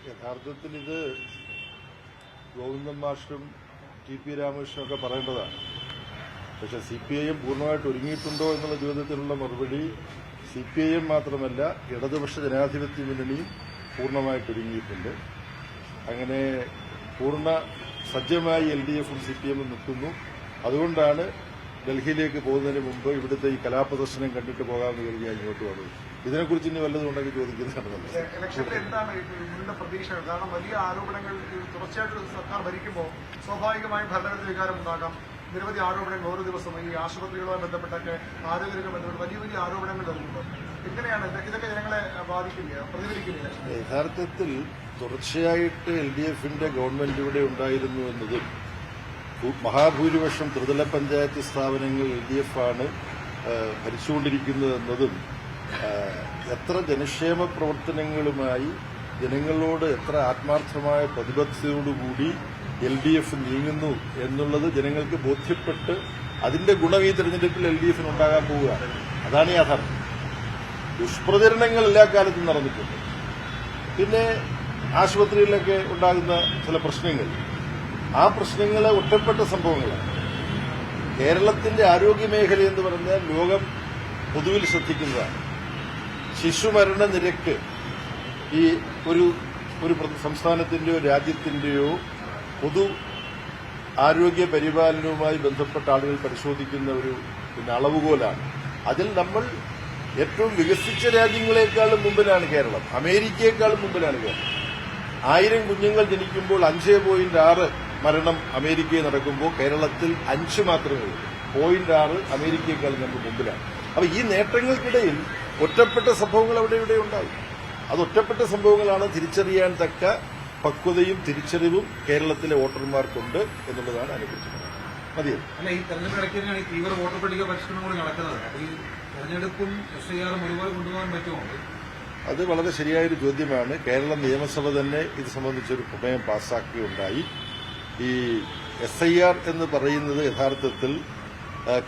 യഥാർത്ഥത്തിൽ ഇത് ഗോവിന്ദൻ മാസ്റ്ററും ടി.പി. രാമകൃഷ്ണനൊക്കെ പറയേണ്ടതാണ്. പക്ഷെ CPIM പൂർണ്ണമായിട്ട് ഒരുങ്ങിയിട്ടുണ്ടോ എന്നുള്ള ചോദ്യത്തിനുള്ള മറുപടി CPIM മാത്രമല്ല, ഇടതുപക്ഷ ജനാധിപത്യ മുന്നണിയും പൂർണ്ണമായിട്ട് ഒരുങ്ങിയിട്ടുണ്ട്. അങ്ങനെ പൂർണ്ണ സജ്ജമായി LDFും CPIMും നിൽക്കുന്നു. അതുകൊണ്ടാണ് ഡൽഹിയിലേക്ക് പോകുന്നതിന് മുമ്പ് ഇവിടുത്തെ ഈ കലാപ്രദർശനം കണ്ടിട്ട് പോകാമെന്ന് കരുതി ഞാൻ ഇങ്ങോട്ട് വന്നത്. ഇതിനെക്കുറിച്ച് ഇനി വല്ലതും ഉണ്ടെങ്കിൽ ചോദിക്കുന്നതാണ്. ഇലക്ഷനിൽ എന്താണ് ഇതിന്റെ പ്രതീക്ഷ? കാരണം വലിയ ആരോപണങ്ങൾ തുടർച്ചയായിട്ട് സർക്കാർ ഭരിക്കുമ്പോൾ സ്വാഭാവികമായും ഭരണഘടന വികാരം ഉണ്ടാകാം. നിരവധി ആരോപണങ്ങൾ ഓരോ ദിവസവും ഈ ആശുപത്രികളുമായി ബന്ധപ്പെട്ടൊക്കെ ആരോഗ്യവുമായി ബന്ധപ്പെട്ട് വലിയ വലിയ ആരോപണങ്ങൾ വരുന്നുണ്ട്. എങ്ങനെയാണ് ഇതൊക്കെ ജനങ്ങളെ ബാധിക്കില്ല, പ്രതിഫലിക്കില്ല? യഥാർത്ഥത്തിൽ തുടർച്ചയായിട്ട് LDFന്റെ ഗവൺമെന്റ് ഇവിടെ ഉണ്ടായിരുന്നു എന്നതും മഹാഭൂരിപക്ഷം ത്രിതല പഞ്ചായത്ത് സ്ഥാപനങ്ങൾ LDF ആണ് ഭരിച്ചുകൊണ്ടിരിക്കുന്നതെന്നതും എത്ര ജനക്ഷേമ പ്രവർത്തനങ്ങളുമായി ജനങ്ങളോട് എത്ര ആത്മാർത്ഥമായ പ്രതിബദ്ധതയോടുകൂടി LDF നീങ്ങുന്നു എന്നുള്ളത് ജനങ്ങൾക്ക് ബോധ്യപ്പെട്ട് അതിന്റെ ഗുണം ഈ തെരഞ്ഞെടുപ്പിൽ LDFന് ഉണ്ടാകാൻ പോവുകയാണ്. അതാണ് യാഥാർത്ഥ്യം. ദുഷ്പ്രചരണങ്ങൾ എല്ലാ കാലത്തും നടന്നിട്ടുണ്ട്. പിന്നെ ആശുപത്രികളിലൊക്കെ ഉണ്ടാകുന്ന ചില പ്രശ്നങ്ങൾ, ആ പ്രശ്നങ്ങളെ ഒറ്റപ്പെട്ട സംഭവങ്ങളാണ്. കേരളത്തിന്റെ ആരോഗ്യമേഖല എന്ന് പറഞ്ഞാൽ ലോകം പൊതുവിൽ ശ്രദ്ധിക്കുന്നതാണ്. ശിശുമരണ നിരക്ക് ഈ ഒരു സംസ്ഥാനത്തിന്റെയോ രാജ്യത്തിന്റെയോ പൊതു ആരോഗ്യ പരിപാലനവുമായി ബന്ധപ്പെട്ട ആളുകൾ പരിശോധിക്കുന്ന ഒരു അളവുകോലാണ്. അതിൽ നമ്മൾ ഏറ്റവും വികസിച്ച രാജ്യങ്ങളെക്കാളും മുമ്പിലാണ് കേരളം, അമേരിക്കയെക്കാളും മുമ്പിലാണ് കേരളം. 1000 കുഞ്ഞുങ്ങൾ ജനിക്കുമ്പോൾ 5.6 മരണം അമേരിക്കയിൽ നടക്കുമ്പോൾ കേരളത്തിൽ 5 മാത്രമേ ഉള്ളൂ. 0.6 അമേരിക്കയെക്കാളും നമ്മൾ മുമ്പിലാണ്. അപ്പൊ ഈ നേട്ടങ്ങൾക്കിടയിൽ ഒറ്റപ്പെട്ട സംഭവങ്ങൾ അവിടെ ഇവിടെ ഉണ്ടാകും. അത് ഒറ്റപ്പെട്ട സംഭവങ്ങളാണ്. തിരിച്ചറിയാൻ തക്ക പക്വതയും തിരിച്ചറിവും കേരളത്തിലെ വോട്ടർമാർക്കുണ്ട് എന്നുള്ളതാണ് അതിനെക്കുറിച്ച് മതിയോ? അല്ല, ഈ തെരഞ്ഞെടുപ്പ് ഇടയ്ക്ക് ഈ തീവ്ര വോട്ടർ പട്ടിക പരിഷ്കരണം കൂടി നടക്കുന്നത്. അപ്പൊ ഈ തെരഞ്ഞെടുപ്പും SIR ഒരുപോലെ കൊണ്ടുപോകാൻ പറ്റുമോ? അത് വളരെ ശരിയായൊരു ചോദ്യമാണ്. കേരള നിയമസഭ തന്നെ ഇത് സംബന്ധിച്ചൊരു പ്രമേയം പാസ്സാക്കുകയുണ്ടായി. ഈ SIR എന്ന് പറയുന്നത് യഥാർത്ഥത്തിൽ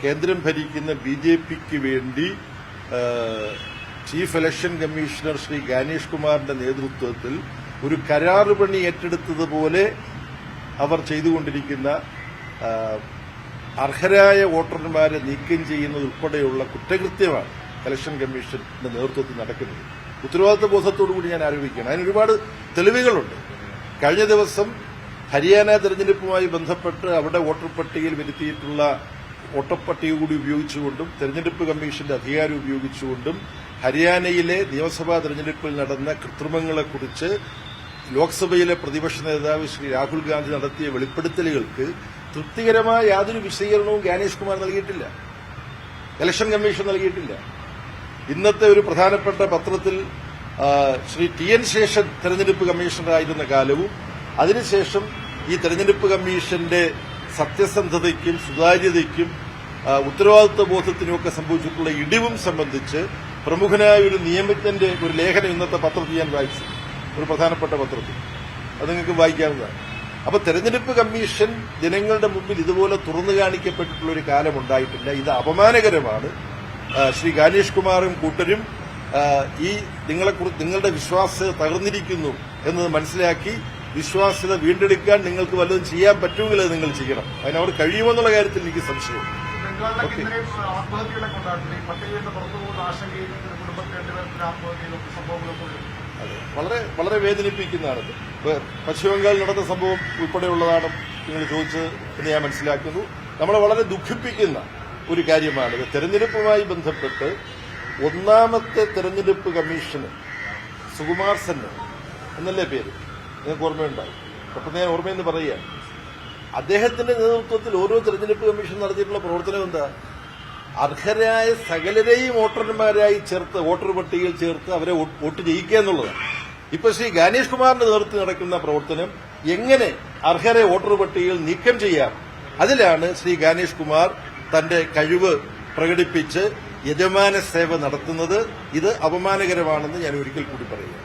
കേന്ദ്രം ഭരിക്കുന്ന BJPക്ക് വേണ്ടി chief election commissioner Shri Gyanesh കുമാറിന്റെ നേതൃത്വത്തിൽ ഒരു കരാറ് പണി ഏറ്റെടുത്തതുപോലെ അവർ ചെയ്തുകൊണ്ടിരിക്കുന്ന അർഹരായ വോട്ടർമാരെ നീക്കം ചെയ്യുന്നത് ഉൾപ്പെടെയുള്ള കുറ്റകൃത്യമാണ് ഇലക്ഷൻ കമ്മീഷന്റെ നേതൃത്വത്തിൽ നടക്കുന്നത്. ഉത്തരവാദിത്വ ബോധത്തോടുകൂടി ഞാൻ ആരോപിക്കുകയാണ്. അതിന് ഒരുപാട് തെളിവുകളുണ്ട്. കഴിഞ്ഞ ദിവസം ഹരിയാന തെരഞ്ഞെടുപ്പുമായി ബന്ധപ്പെട്ട് അവിടെ വോട്ടർ പട്ടികയിൽ വരുത്തിയിട്ടുള്ള വോട്ടർ പട്ടിക കൂടി ഉപയോഗിച്ചുകൊണ്ടും തെരഞ്ഞെടുപ്പ് കമ്മീഷന്റെ അധികാരം ഉപയോഗിച്ചുകൊണ്ടും ഹരിയാനയിലെ നിയമസഭാ തെരഞ്ഞെടുപ്പിൽ നടന്ന കൃത്രിമങ്ങളെക്കുറിച്ച് ലോക്സഭയിലെ പ്രതിപക്ഷ നേതാവ് ശ്രീ രാഹുൽ ഗാന്ധി നടത്തിയ വെളിപ്പെടുത്തലുകൾക്ക് തൃപ്തികരമായ യാതൊരു വിശദീകരണവും ഗാനേഷ് കുമാർ നൽകിയിട്ടില്ല, ഇലക്ഷൻ കമ്മീഷൻ നൽകിയിട്ടില്ല. ഇന്നത്തെ ഒരു പ്രധാനപ്പെട്ട പത്രത്തിൽ ശ്രീ TN ശേഷൻ തെരഞ്ഞെടുപ്പ് കമ്മീഷണറായിരുന്ന കാലവും അതിനുശേഷം ഈ തെരഞ്ഞെടുപ്പ് കമ്മീഷന്റെ സത്യസന്ധതയ്ക്കും സുതാര്യതയ്ക്കും ഉത്തരവാദിത്വ ബോധത്തിനുമൊക്കെ സംഭവിച്ചിട്ടുള്ള ഇടിവും സംബന്ധിച്ച് പ്രമുഖനായ ഒരു നിയമജ്ഞന്റെ ഒരു ലേഖനം ഇന്നത്തെ പത്രത്തിൽ ഞാൻ വായിച്ചു, ഒരു പ്രധാനപ്പെട്ട പത്രത്തിൽ. അത് നിങ്ങൾക്ക് വായിക്കാവുന്നതാണ്. അപ്പൊ തെരഞ്ഞെടുപ്പ് കമ്മീഷൻ ജനങ്ങളുടെ മുമ്പിൽ ഇതുപോലെ തുറന്നു കാണിക്കപ്പെട്ടിട്ടുള്ള ഒരു കാലം ഉണ്ടായിട്ടില്ല. ഇത് അപമാനകരമാണ്. ശ്രീ ഗാനേഷ് കുമാറും കൂട്ടരും ഈ നിങ്ങളുടെ വിശ്വാസ്യത തകർന്നിരിക്കുന്നു എന്നത് മനസ്സിലാക്കി വിശ്വാസ്യത വീണ്ടെടുക്കാൻ നിങ്ങൾക്ക് വല്ലതും ചെയ്യാൻ പറ്റുമെങ്കിൽ അത് നിങ്ങൾ ചെയ്യണം. അതിനവർ കഴിയുമെന്നുള്ള കാര്യത്തിൽ എനിക്ക് സംശയമുണ്ട്. അതെ, വളരെ വളരെ വേദനിപ്പിക്കുന്നതാണത്. പശ്ചിമബംഗാളിൽ നടന്ന സംഭവം ഉൾപ്പെടെയുള്ളതാണ് നിങ്ങൾ ചോദിച്ചത് എന്ന് ഞാൻ മനസ്സിലാക്കുന്നു. നമ്മളെ വളരെ ദുഃഖിപ്പിക്കുന്ന ഒരു കാര്യമാണിത്. തെരഞ്ഞെടുപ്പുമായി ബന്ധപ്പെട്ട് ഒന്നാമത്തെ തെരഞ്ഞെടുപ്പ് കമ്മീഷന് സുകുമാർ സെൻ എന്നല്ലേ പേര്, നിങ്ങൾക്ക് ഓർമ്മയുണ്ടാവും. പെട്ടെന്ന് ഞാൻ ഓർമ്മയെന്ന് പറയുക, അദ്ദേഹത്തിന്റെ നേതൃത്വത്തിൽ ഓരോ തെരഞ്ഞെടുപ്പ് കമ്മീഷൻ നടത്തിയിട്ടുള്ള പ്രവർത്തനം എന്താ? അർഹരായ സകലരെയും വോട്ടർമാരായി ചേർത്ത് വോട്ടർ പട്ടികയിൽ ചേർത്ത് അവരെ വോട്ട് ചെയ്യിക്കുക എന്നുള്ളതാണ്. ഇപ്പൊ ശ്രീ ഗാനേഷ് കുമാറിന്റെ നേതൃത്വത്തിൽ നടക്കുന്ന പ്രവർത്തനം എങ്ങനെ അർഹരെ വോട്ടർ പട്ടികയിൽ നീക്കം ചെയ്യാം, അതിലാണ് ശ്രീ ഗാനേഷ് കുമാർ തന്റെ കഴിവ് പ്രകടിപ്പിച്ച് യജമാന സേവ നടത്തുന്നത്. ഇത് അപമാനകരമാണെന്ന് ഞാൻ ഒരിക്കൽ കൂടി പറയുന്നു.